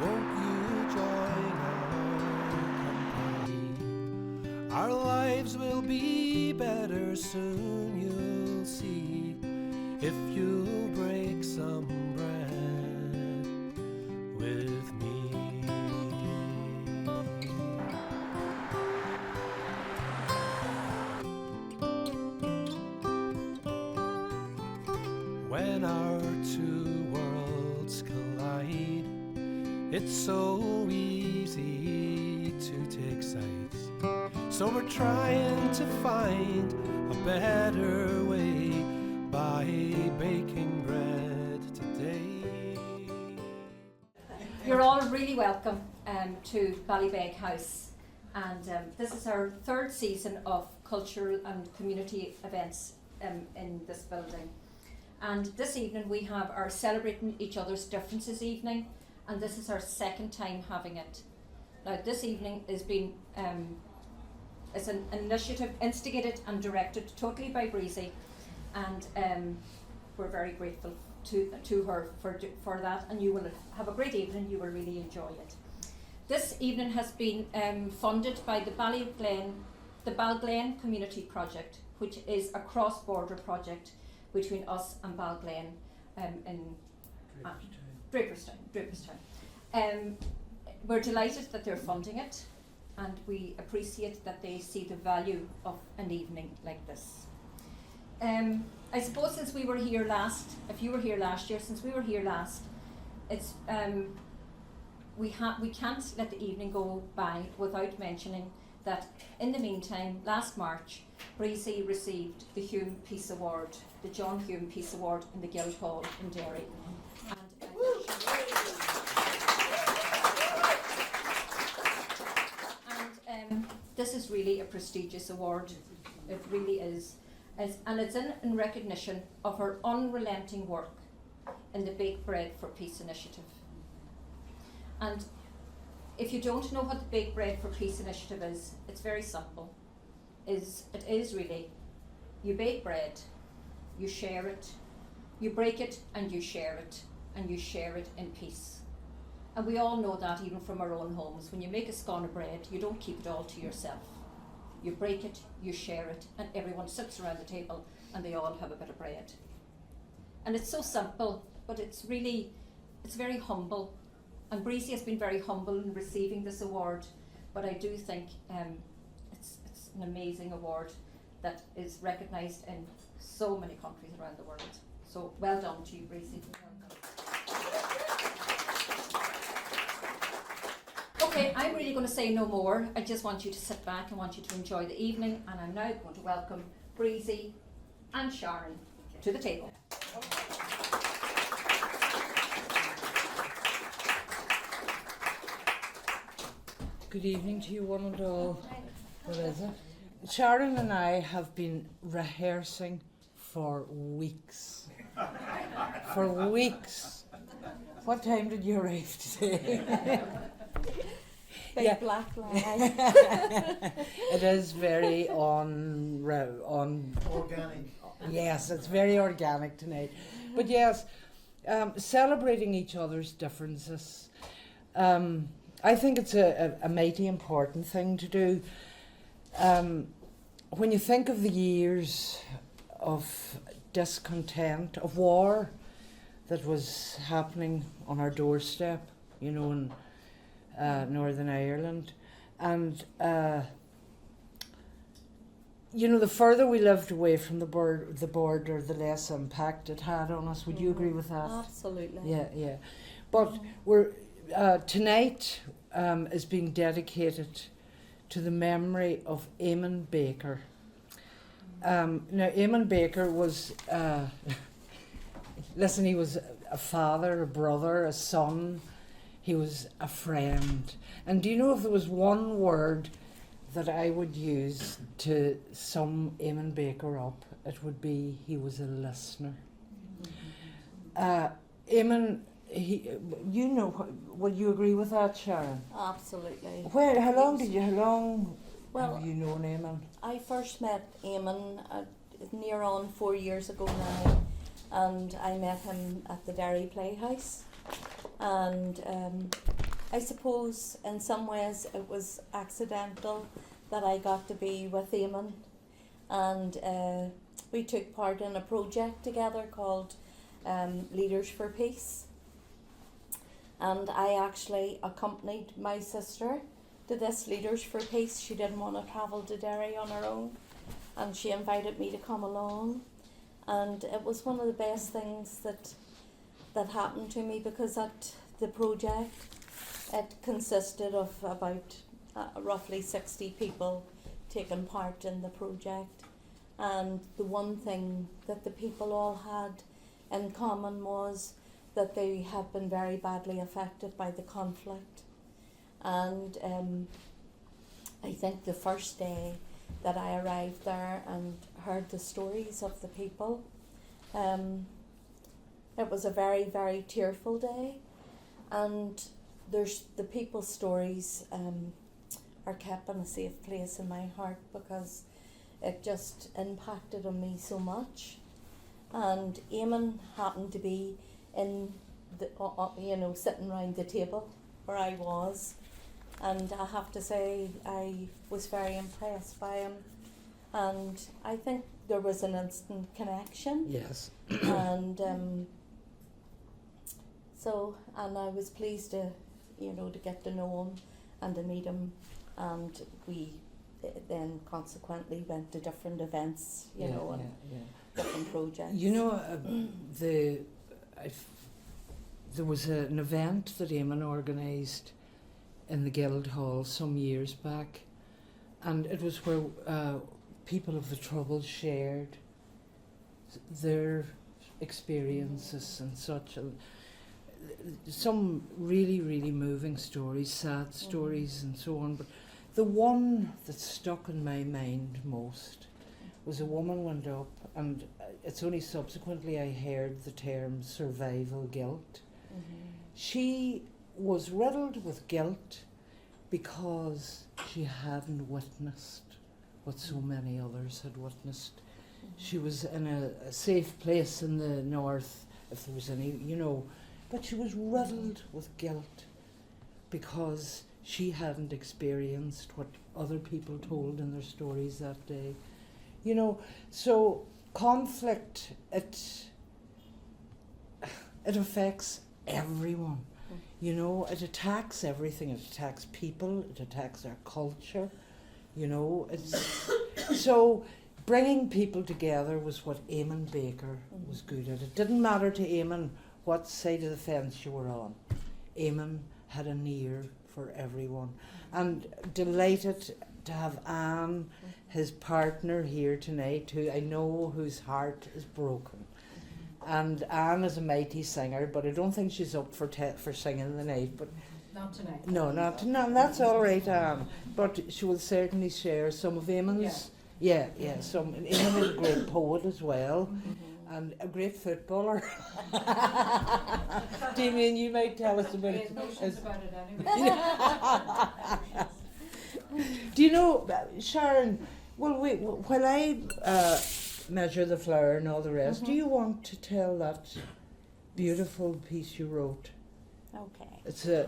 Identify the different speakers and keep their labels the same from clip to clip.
Speaker 1: Won't you join our company? Our lives will be better soon, you'll see, if you break some bread with me. When our two worlds collide, it's so easy to take sides. So we're trying to find a better way by baking bread today.
Speaker 2: You're all really welcome to Ballybeg House, and this is our third season of cultural and community events in this building. And this evening we have our Celebrating Each Other's Differences evening, and this is our second time having it. Now this evening is being it's an initiative instigated and directed totally by Breezy, and we're very grateful to her for that, and you will have a great evening, you will really enjoy it. This evening has been funded by the Balglen Community Project, which is a cross-border project between us and Balglen in Draperstown. We're delighted that they're funding it, and we appreciate that they see the value of an evening like this. I suppose since we were here last, if you were here last year, since we were here last, it's we can't let the evening go by without mentioning that in the meantime, last March, Breezy received the Hume Peace Award, the John Hume Peace Award in the Guildhall in Derry. And this is really a prestigious award. It really is. And it's in recognition of her unrelenting work in the Bake Bread for Peace initiative. And if you don't know what the Bake Bread for Peace initiative is, it's very simple. It is really, you bake bread, you share it, you break it and you share it in peace. And we all know that even from our own homes. When you make a scone of bread, you don't keep it all to yourself. You break it, you share it, and everyone sits around the table and they all have a bit of bread. And it's so simple, but it's very humble. And Breezy has been very humble in receiving this award, but I do think it's an amazing award that is recognised in so many countries around the world. So well done to you, Breezy. Okay, I'm really going to say no more. I just want you to sit back and want you to enjoy the evening, and I'm now going to welcome Breezy and Sharon to the table.
Speaker 3: Good evening to you one and all. What is it? Sharon and I have been rehearsing for weeks. For weeks. What time did you arrive today?
Speaker 4: Big black lie.
Speaker 3: It is very organic. Yes, it's very organic tonight. But yes, celebrating each other's differences. I think it's a mighty important thing to do. When you think of the years of discontent, of war that was happening on our doorstep, you know, in Northern Ireland, and you know, the further we lived away from the border, the less impact it had on us. Would you agree with that?
Speaker 4: Absolutely.
Speaker 3: Yeah. But we're tonight is being dedicated to the memory of Eamon Baker. Now, Eamon Baker was, listen, he was a father, a brother, a son. He was a friend. And do you know, if there was one word that I would use to sum Eamon Baker up, it would be he was a listener. Eamon, you know, would you agree with that, Sharon?
Speaker 4: Absolutely.
Speaker 3: How long have you known Eamon?
Speaker 4: I first met Eamon near on 4 years ago now, and I met him at the Derry Playhouse, and I suppose in some ways it was accidental that I got to be with Eamon, and we took part in a project together called Leaders for Peace, and I actually accompanied my sister to this Leaders for Peace. She didn't want to travel to Derry on her own, and she invited me to come along, and it was one of the best things that happened to me, because at the project it consisted of about roughly 60 people taking part in the project, and the one thing that the people all had in common was that they had been very badly affected by the conflict. And I think the first day that I arrived there and heard the stories of the people, it was a very, very tearful day, and there's the people's stories are kept in a safe place in my heart, because it just impacted on me so much. And Eamon happened to be in the sitting around the table where I was, and I have to say I was very impressed by him, and I think there was an instant connection.
Speaker 3: Yes.
Speaker 4: And and I was pleased to to get to know him and to meet him, and we then consequently went to different events, different projects.
Speaker 3: There was an event that Eamon organised in the Guildhall some years back, and it was where people of the Troubles shared their experiences and such, and some really, really moving stories, sad stories and so on. But the one that stuck in my mind most was a woman went up, and it's only subsequently I heard the term survival guilt. She was riddled with guilt because she hadn't witnessed what so many others had witnessed. She was in a safe place in the north, if there was any, but she was riddled with guilt because she hadn't experienced what other people told in their stories that day. So conflict, it affects everyone. It attacks everything. It attacks people. It attacks our culture. So bringing people together was what Eamon Baker was good at. It didn't matter to Eamon what side of the fence you were on. Eamon had an ear for everyone. And delighted to have Anne, his partner, here tonight, who I know whose heart is broken. And Anne is a mighty singer, but I don't think she's up for singing tonight. But
Speaker 5: not tonight.
Speaker 3: No, not tonight. That's all right, Anne. But she will certainly share some of Eamon's. Yeah. Some. Eamon is a great poet as well, and a great footballer. Damien, you might tell us about it.
Speaker 5: About it anyway.
Speaker 3: Do you know, Sharon? Well, while I measure the flower and all the rest, do you want to tell that beautiful piece you wrote?
Speaker 4: Okay.
Speaker 3: It's a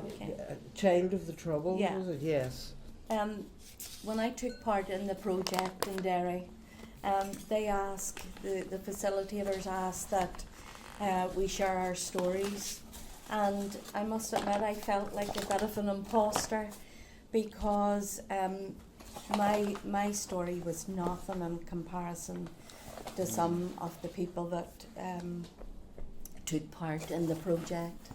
Speaker 3: Child of the Troubles,
Speaker 4: Yeah.
Speaker 3: was it? Yes.
Speaker 4: When I took part in the project in Derry, they asked, the facilitators asked that we share our stories, and I must admit I felt like a bit of an imposter, because my story was nothing in comparison to some of the people that took part in the project.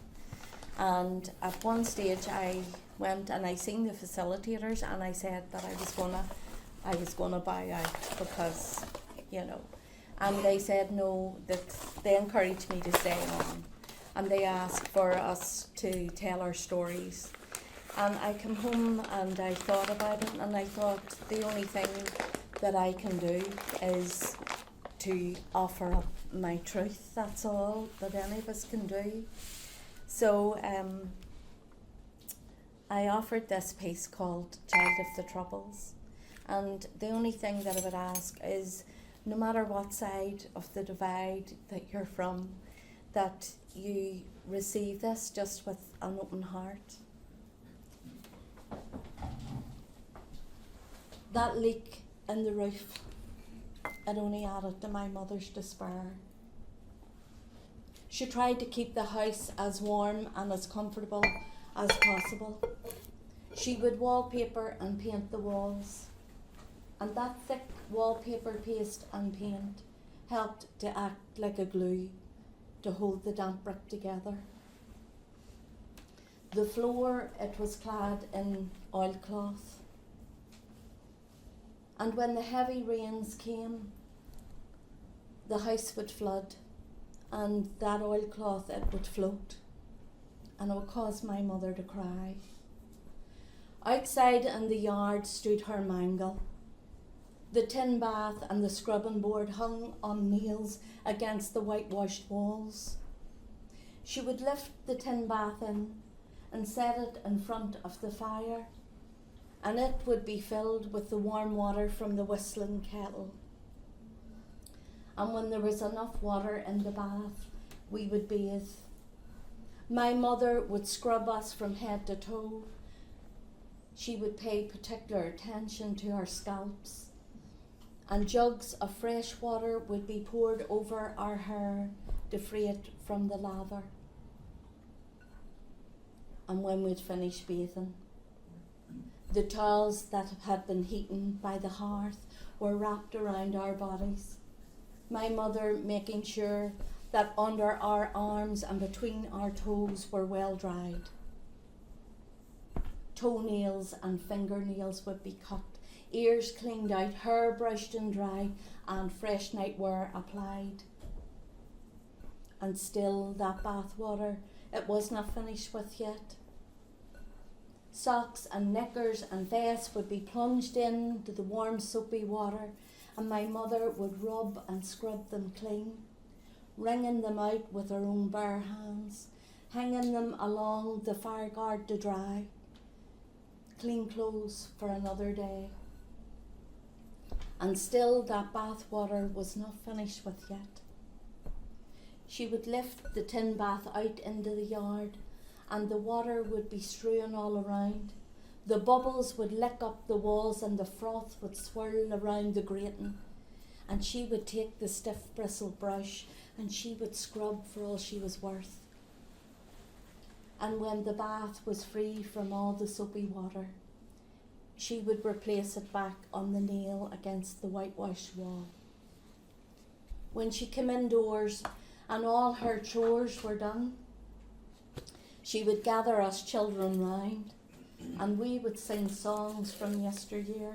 Speaker 4: And at one stage I went and I seen the facilitators, and I said that I was gonna bow out, because and they said no, that they encouraged me to stay on, and they asked for us to tell our stories. And I came home and I thought about it, and I thought the only thing that I can do is to offer up my truth. That's all that any of us can do. So I offered this piece called Child of the Troubles, and the only thing that I would ask is, no matter what side of the divide that you're from, that you receive this just with an open heart, That leak in the roof, it only added to my mother's despair. She tried to keep the house as warm and as comfortable as possible. She would wallpaper and paint the walls, and that thick wallpaper paste and paint helped to act like a glue to hold the damp brick together. The floor, it was clad in oilcloth, and when the heavy rains came, the house would flood, and that oilcloth, it would float, and it would cause my mother to cry. Outside in the yard stood her mangle. The tin bath and the scrubbing board hung on nails against the whitewashed walls. She would lift the tin bath in and set it in front of the fire, and it would be filled with the warm water from the whistling kettle. And when there was enough water in the bath, we would bathe. My mother would scrub us from head to toe. She would pay particular attention to our scalps, and jugs of fresh water would be poured over our hair to free it from the lather. And when we'd finished bathing, the towels that had been heated by the hearth were wrapped around our bodies, my mother making sure that under our arms and between our toes were well dried. Toenails and fingernails would be cut, ears cleaned out, hair brushed and dried, and fresh nightwear applied. And still that bath water, it was not finished with yet. Socks and knickers and vests would be plunged into the warm soapy water, and my mother would rub and scrub them clean, wringing them out with her own bare hands, hanging them along the fire guard to dry. Clean clothes for another day. And still that bath water was not finished with yet. She would lift the tin bath out into the yard, and the water would be strewn all around. The bubbles would lick up the walls, and the froth would swirl around the grating. And she would take the stiff bristled brush, and she would scrub for all she was worth. And when the bath was free from all the soapy water, she would replace it back on the nail against the whitewashed wall. When she came indoors and all her chores were done, she would gather us children round, and we would sing songs from yesteryear.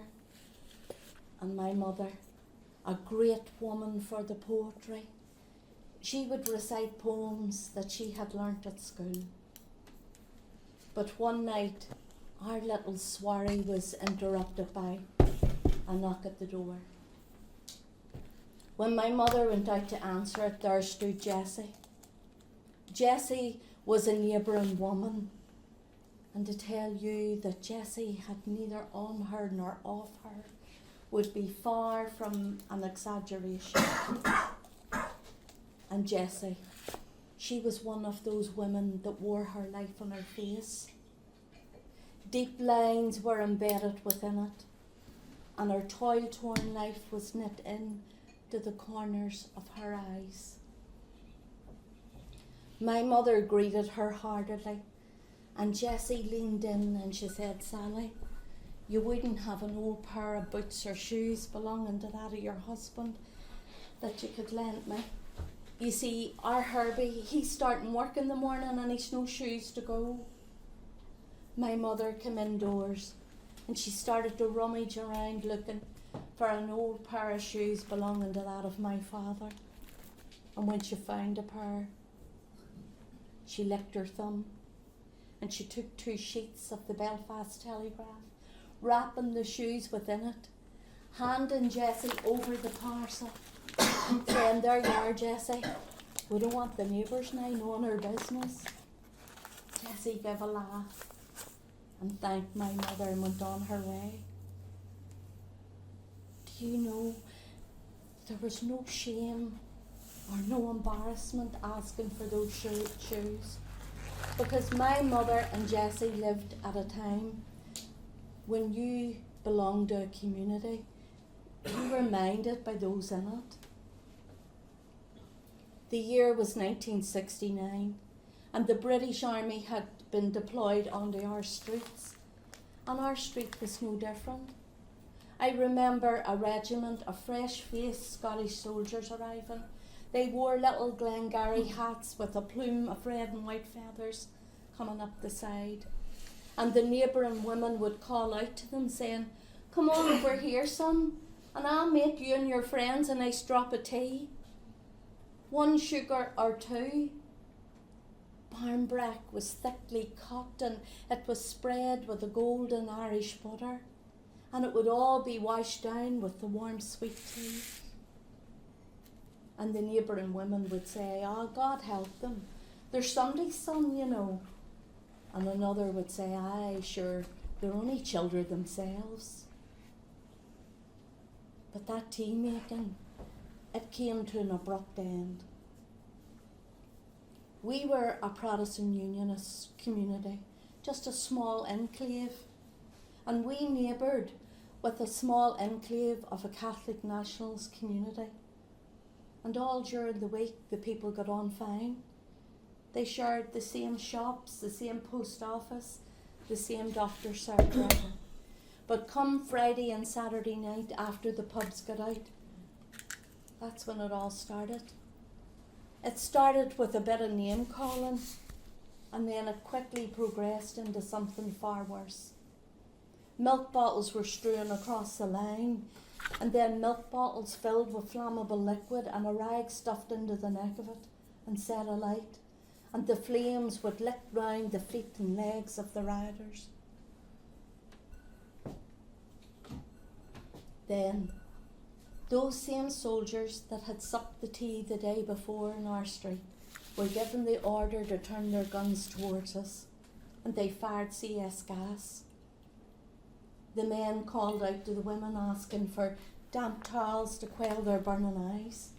Speaker 4: And my mother, a great woman for the poetry, she would recite poems that she had learnt at school. But one night, our little soiree was interrupted by a knock at the door. When my mother went out to answer it, there stood Jessie. Jessie was a neighbouring woman, and to tell you that Jessie had neither on her nor off her would be far from an exaggeration. And Jessie, she was one of those women that wore her life on her face. Deep lines were embedded within it, and her toil-torn life was knit in to the corners of her eyes. My mother greeted her heartily, and Jessie leaned in and she said, "Sally, you wouldn't have an old pair of boots or shoes belonging to that of your husband that you could lend me? You see, our Herbie, he's starting work in the morning and he's no shoes to go." My mother came indoors and she started to rummage around looking for an old pair of shoes belonging to that of my father. And when she found a pair, she licked her thumb and she took 2 sheets of the Belfast Telegraph, wrapping the shoes within it, handing Jessie over the parcel, saying, "There you are, Jessie. We don't want the neighbours now knowing our business." Jessie gave a laugh and thanked my mother and went on her way. Do you know, there was no shame or no embarrassment asking for those shoes, because my mother and Jessie lived at a time when you belong to a community, you were minded by those in it. The year was 1969, and the British Army had been deployed onto our streets, and our street was no different. I remember a regiment of fresh-faced Scottish soldiers arriving. They wore little Glengarry hats with a plume of red and white feathers coming up the side. And the neighbouring women would call out to them saying, "Come on over here, son, and I'll make you and your friends a nice drop of tea. 1 sugar or 2. Barmbrack was thickly cut and it was spread with a golden Irish butter, and it would all be washed down with the warm sweet tea." And the neighbouring women would say, "Oh, God help them, they're somebody's son, you know." And another would say, "Aye, sure, they're only children themselves." But that tea making, it came to an abrupt end. We were a Protestant Unionist community, just a small enclave, and we neighboured with a small enclave of a Catholic Nationalist community. And all during the week the people got on fine. They shared the same shops, the same post office, the same doctor's surgery. But come Friday and Saturday night after the pubs got out, that's when it all started. It started with a bit of name calling, and then it quickly progressed into something far worse. Milk bottles were strewn across the line, and then milk bottles filled with flammable liquid and a rag stuffed into the neck of it and set alight, and the flames would lick round the feet and legs of the rioters. Then, those same soldiers that had supped the tea the day before in our street were given the order to turn their guns towards us, and they fired CS gas. The men called out to the women asking for damp towels to quell their burning eyes.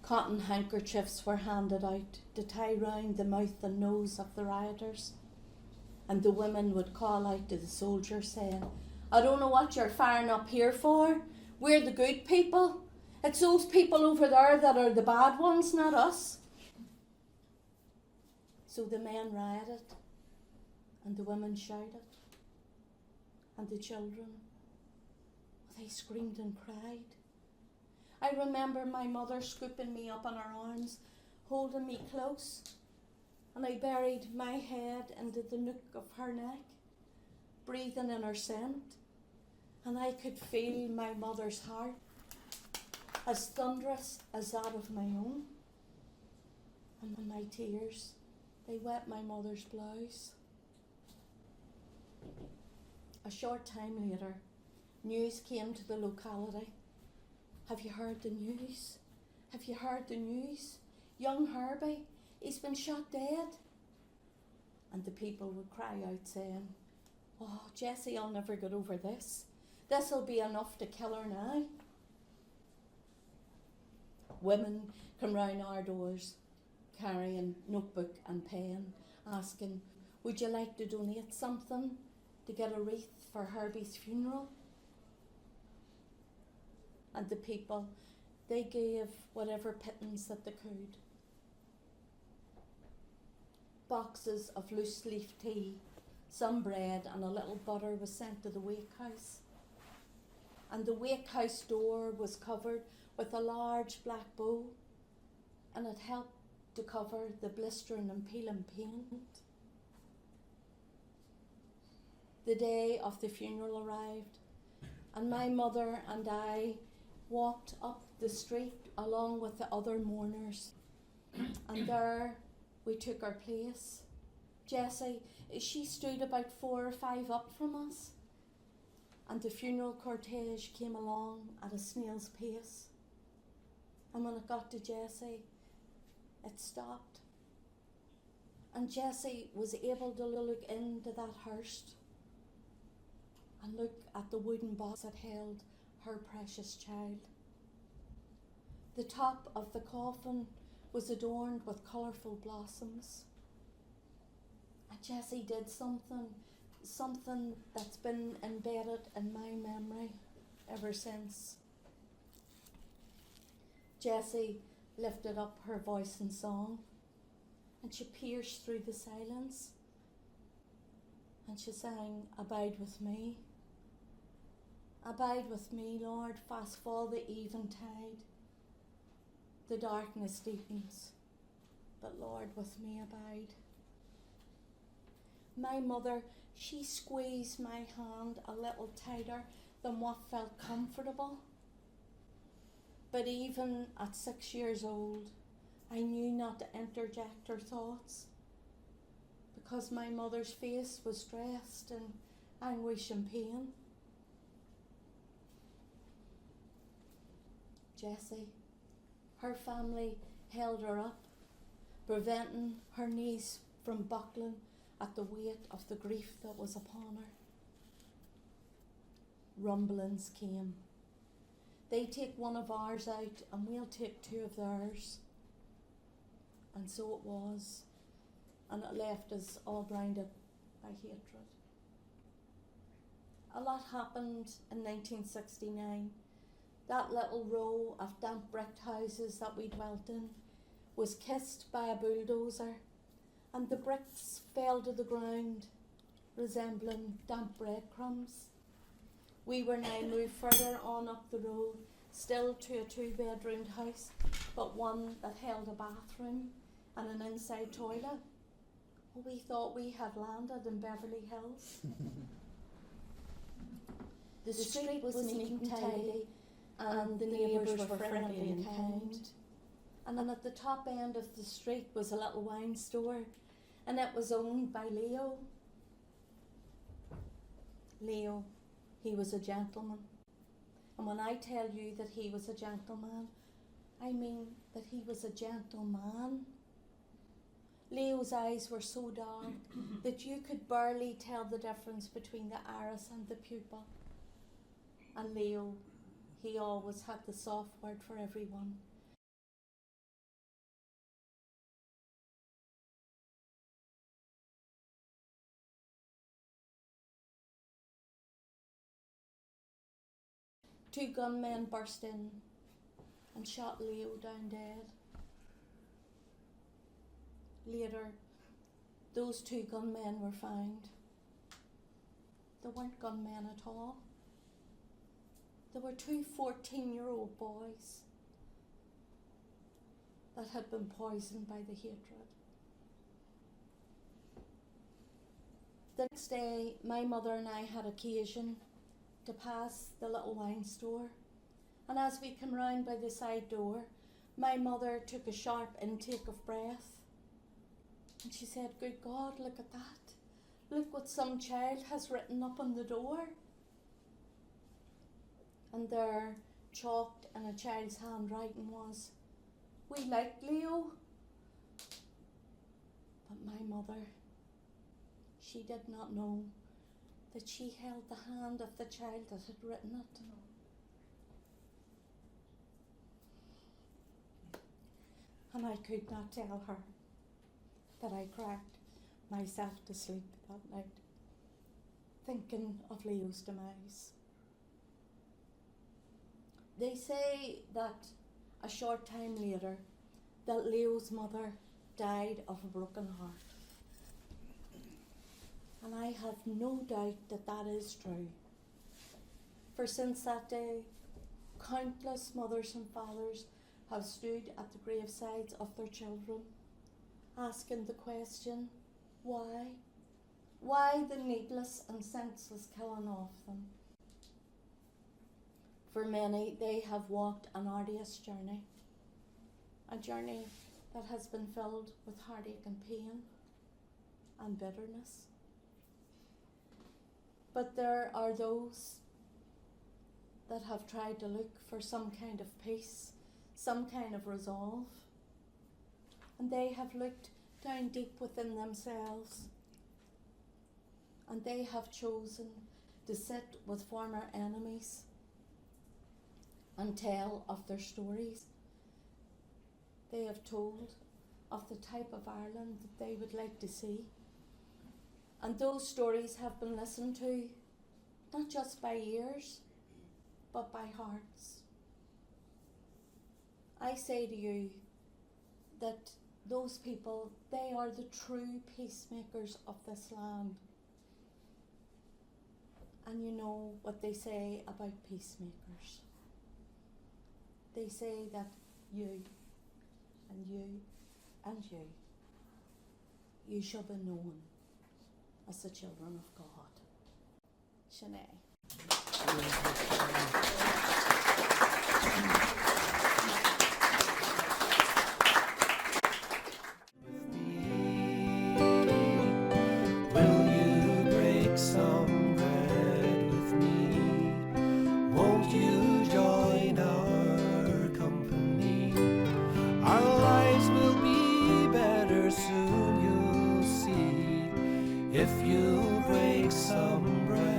Speaker 4: Cotton handkerchiefs were handed out to tie round the mouth and nose of the rioters, and the women would call out to the soldiers saying, "I don't know what you're firing up here for. We're the good people. It's those people over there that are the bad ones, not us." So the men rioted, and the women shouted, and the children, they screamed and cried. I remember my mother scooping me up in her arms, holding me close, and I buried my head into the nook of her neck, breathing in her scent, and I could feel my mother's heart, as thunderous as that of my own. And my tears, they wet my mother's blouse. A short time later, news came to the locality. "Have you heard the news? Have you heard the news? Young Herbie, he's been shot dead." And the people would cry out saying, "Oh, Jessie'll never get over this. This'll be enough to kill her now." Women come round our doors carrying notebook and pen, asking, "Would you like to donate something to get a wreath for Herbie's funeral?" And the people, they gave whatever pittance that they could. Boxes of loose leaf tea, some bread and a little butter was sent to the wake house. And the wake house door was covered with a large black bow, and it helped to cover the blistering and peeling paint. The day of the funeral arrived, and my mother and I walked up the street along with the other mourners, and there we took our place. Jessie, she stood about 4 or 5 up from us, and the funeral cortege came along at a snail's pace. And when it got to Jessie, it stopped. And Jessie was able to look into that hearse and look at the wooden box that held her precious child. The top of the coffin was adorned with colourful blossoms. And Jessie did something something that's been embedded in my memory ever since. Jessie lifted up her voice in song, and she pierced through the silence, and she sang, "Abide with me. Abide with me, Lord, fast fall the eventide. The darkness deepens, but Lord, with me abide." My mother, she squeezed my hand a little tighter than what felt comfortable. But even at 6 years old, I knew not to interject her thoughts, because my mother's face was dressed in anguish and pain. Jessie, her family held her up, preventing her knees from buckling at the weight of the grief that was upon her. Rumblings came. They take one of ours out and we'll take two of theirs. And so it was, and it left us all blinded by hatred. A lot happened in 1969. That little row of damp brick houses that we dwelt in was kissed by a bulldozer, and the bricks fell to the ground, resembling damp breadcrumbs. We were now moved further on up the road, still to a 2-bedroomed house, but one that held a bathroom and an inside toilet. We thought we had landed in Beverly Hills. The street was neat and tidy, and the neighbours were friendly and kind. And then at the top end of the street was a little wine store, and it was owned by Leo. Leo, he was a gentleman. And when I tell you that he was a gentleman, I mean that he was a gentleman. Leo's eyes were so dark that you could barely tell the difference between the iris and the pupil. And Leo, he always had the soft word for everyone. Two gunmen burst in and shot Leo down dead. Later, those two gunmen were found. They weren't gunmen at all. They were two 14-year-old boys that had been poisoned by the hatred. The next day, my mother and I had occasion to pass the little wine store, and as we came round by the side door, my mother took a sharp intake of breath, and she said, "Good God, look at that. Look what some child has written up on the door." And there, chalked in a child's handwriting, was, "We like Leo." But my mother, she did not know that she held the hand of the child that had written it. And I could not tell her that I cracked myself to sleep that night, thinking of Leo's demise. They say that a short time later, that Leo's mother died of a broken heart. And I have no doubt that that is true. For since that day, countless mothers and fathers have stood at the gravesides of their children, asking the question, why? Why the needless and senseless killing of them? For many, they have walked an arduous journey, a journey that has been filled with heartache and pain and bitterness. But there are those that have tried to look for some kind of peace, some kind of resolve, and they have looked down deep within themselves, and they have chosen to sit with former enemies and tell of their stories. They have told of the type of Ireland that they would like to see. And those stories have been listened to, not just by ears, but by hearts. I say to you that those people, they are the true peacemakers of this land. And you know what they say about peacemakers. They say that you and you and you shall be known as the children of God. Shanae.
Speaker 1: Will you break some bread with me? Won't you join our company? Our lives will be better soon, you'll see, if you break some bread.